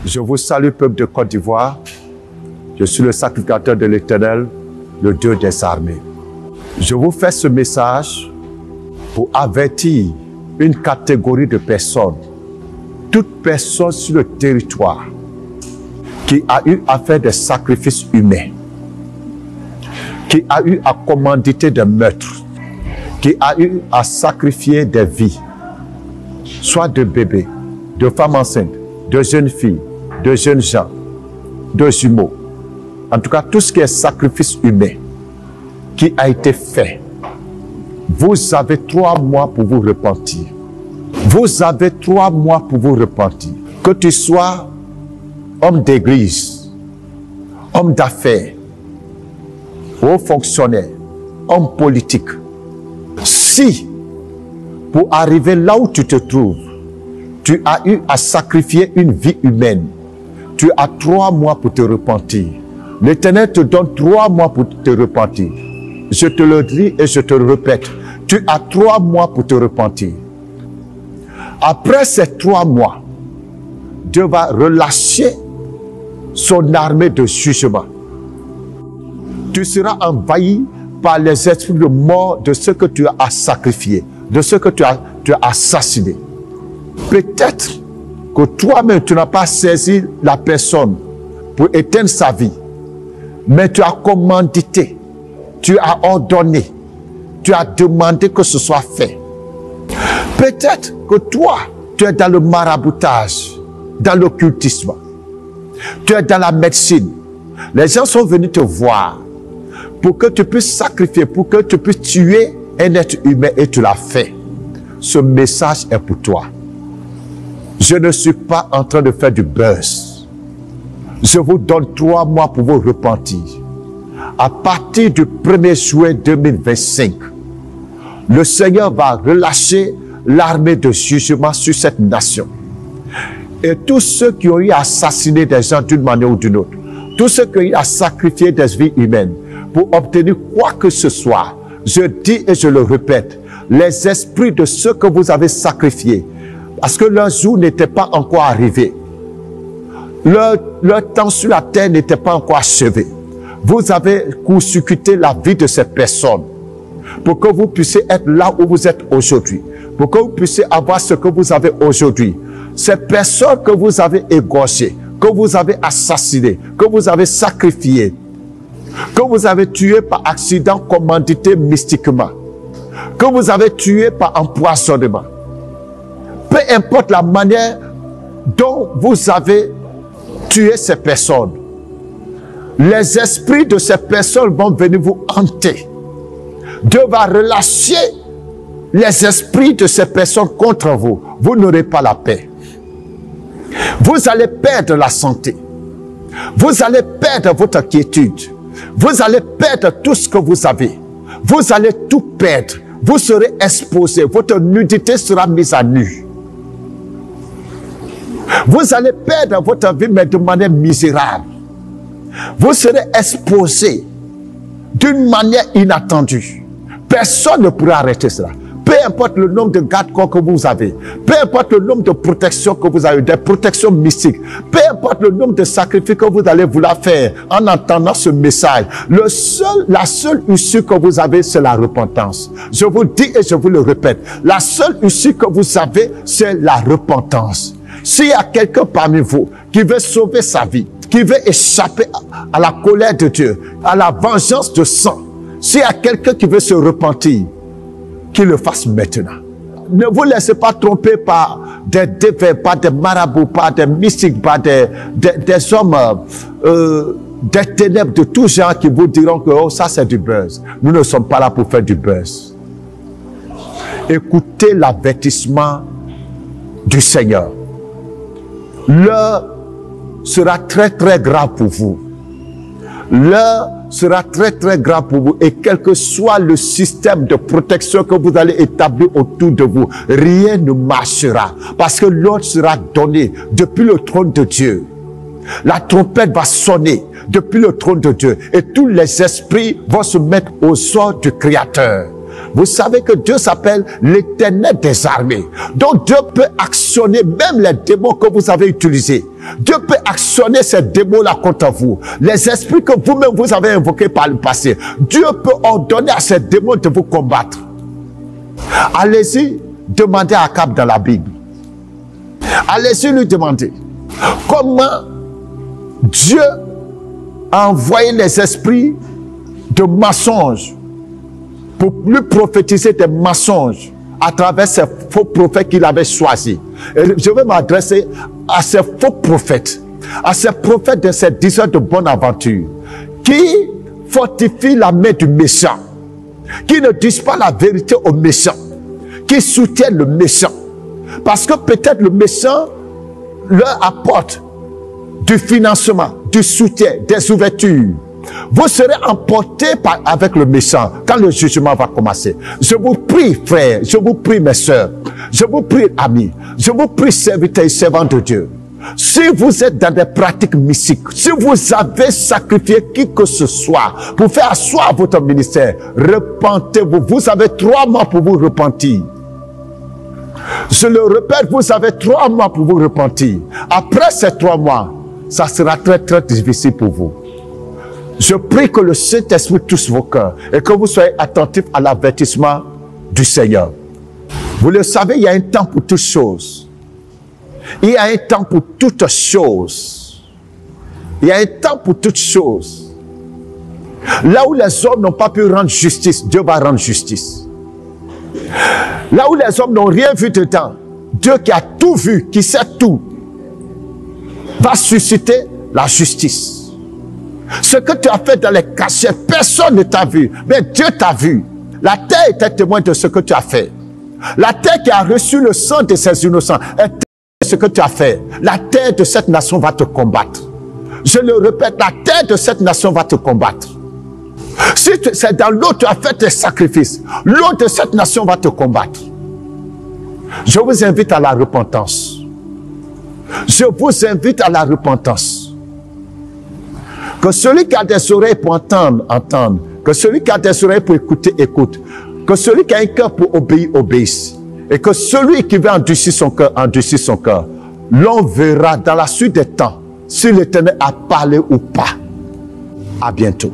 Je vous salue, peuple de Côte d'Ivoire. Je suis le sacrificateur de l'Éternel, le Dieu des armées. Je vous fais ce message pour avertir une catégorie de personnes, toute personne sur le territoire qui a eu à faire des sacrifices humains, qui a eu à commanditer des meurtres, qui a eu à sacrifier des vies, soit de bébés, de femmes enceintes, de jeunes filles, de jeunes gens, de jumeaux. En tout cas, tout ce qui est sacrifice humain qui a été fait. Vous avez 3 mois pour vous repentir. Vous avez 3 mois pour vous repentir. Que tu sois homme d'église, homme d'affaires, haut fonctionnaire, homme politique. Si, pour arriver là où tu te trouves, tu as eu à sacrifier une vie humaine, tu as 3 mois pour te repentir. L'Éternel te donne 3 mois pour te repentir. Je te le dis et je te le répète. Tu as 3 mois pour te repentir. Après ces 3 mois, Dieu va relâcher son armée de jugement. Tu seras envahi par les esprits de mort de ce que tu as sacrifié, de ce que tu as assassiné. Peut-être que toi-même, tu n'as pas saisi la personne pour éteindre sa vie, mais tu as commandité, tu as ordonné, tu as demandé que ce soit fait. Peut-être que toi, tu es dans le maraboutage, dans l'occultisme, tu es dans la médecine. Les gens sont venus te voir pour que tu puisses sacrifier, pour que tu puisses tuer un être humain et tu l'as fait. Ce message est pour toi. Je ne suis pas en train de faire du buzz. Je vous donne 3 mois pour vous repentir. À partir du 1er juin 2025, le Seigneur va relâcher l'armée de jugement sur cette nation. Et tous ceux qui ont eu à assassiner des gens d'une manière ou d'une autre, tous ceux qui ont eu à sacrifier des vies humaines pour obtenir quoi que ce soit, je dis et je le répète, les esprits de ceux que vous avez sacrifiés, parce que leur jour n'était pas encore arrivé, leur temps sur la terre n'était pas encore achevé. Vous avez court-circuité la vie de ces personnes pour que vous puissiez être là où vous êtes aujourd'hui, pour que vous puissiez avoir ce que vous avez aujourd'hui. Ces personnes que vous avez égorgées, que vous avez assassinées, que vous avez sacrifiées, que vous avez tuées par accident commandité mystiquement, que vous avez tuées par empoisonnement. Peu importe la manière dont vous avez tué ces personnes, les esprits de ces personnes vont venir vous hanter. Dieu va relâcher les esprits de ces personnes contre vous. Vous n'aurez pas la paix. Vous allez perdre la santé. Vous allez perdre votre quiétude. Vous allez perdre tout ce que vous avez. Vous allez tout perdre. Vous serez exposé. Votre nudité sera mise à nu. Vous allez perdre votre vie, mais de manière misérable. Vous serez exposé d'une manière inattendue. Personne ne pourra arrêter cela. Peu importe le nombre de garde-corps que vous avez, peu importe le nombre de protections que vous avez, des protections mystiques, peu importe le nombre de sacrifices que vous allez vouloir faire en entendant ce message, la seule issue que vous avez, c'est la repentance. Je vous le dis et je vous le répète, la seule issue que vous avez, c'est la repentance. S'il y a quelqu'un parmi vous qui veut sauver sa vie, qui veut échapper à la colère de Dieu, à la vengeance de sang, s'il y a quelqu'un qui veut se repentir, qu'il le fasse maintenant. Ne vous laissez pas tromper par des défaits, par des marabouts, par des mystiques, par des hommes des ténèbres de tout genre qui vous diront que oh, ça c'est du buzz. Nous ne sommes pas là pour faire du buzz. Écoutez l'avertissement du Seigneur. L'heure sera très très grave pour vous. L'heure sera très très grave pour vous, et quel que soit le système de protection que vous allez établir autour de vous, rien ne marchera, parce que l'ordre sera donné depuis le trône de Dieu. La trompette va sonner depuis le trône de Dieu, et tous les esprits vont se mettre aux ordres du Créateur. Vous savez que Dieu s'appelle l'Éternel des armées. Donc Dieu peut actionner même les démons que vous avez utilisés. Dieu peut actionner ces démons-là contre vous. Les esprits que vous-même vous avez invoqués par le passé. Dieu peut ordonner à ces démons de vous combattre. Allez-y, demandez à Akab dans la Bible. Allez-y lui demander comment Dieu a envoyé les esprits de mensonges pour lui prophétiser des mensonges à travers ces faux prophètes qu'il avait choisis. Et je vais m'adresser à ces faux prophètes, à ces prophètes de ces diseurs de bonne aventure, qui fortifient la main du méchant, qui ne disent pas la vérité au méchant, qui soutiennent le méchant. Parce que peut-être le méchant leur apporte du financement, du soutien, des ouvertures. Vous serez emportés avec le méchant quand le jugement va commencer. Je vous prie, frères, je vous prie, mes soeurs, je vous prie, amis, je vous prie, serviteurs et servants de Dieu. Si vous êtes dans des pratiques mystiques, si vous avez sacrifié qui que ce soit pour faire asseoir votre ministère, repentez-vous. Vous avez 3 mois pour vous repentir. Je le répète, vous avez 3 mois pour vous repentir. Après ces 3 mois, ça sera très très difficile pour vous. Je prie que le Saint-Esprit touche vos cœurs et que vous soyez attentifs à l'avertissement du Seigneur. Vous le savez, il y a un temps pour toutes choses. Il y a un temps pour toutes choses. Il y a un temps pour toutes choses. Là où les hommes n'ont pas pu rendre justice, Dieu va rendre justice. Là où les hommes n'ont rien vu dedans, Dieu qui a tout vu, qui sait tout, va susciter la justice. Ce que tu as fait dans les cachets, personne ne t'a vu, mais Dieu t'a vu. La terre était témoin de ce que tu as fait. La terre qui a reçu le sang de ses innocents est témoin de ce que tu as fait. La terre de cette nation va te combattre. Je le répète, la terre de cette nation va te combattre. Si c'est dans l'eau tu as fait tes sacrifices, l'eau de cette nation va te combattre. Je vous invite à la repentance. Je vous invite à la repentance. Que celui qui a des oreilles pour entendre, entende. Que celui qui a des oreilles pour écouter, écoute. Que celui qui a un cœur pour obéir, obéisse. Et que celui qui veut endurcir son cœur, endurcisse son cœur. L'on verra dans la suite des temps si l'Éternel a parlé ou pas. À bientôt.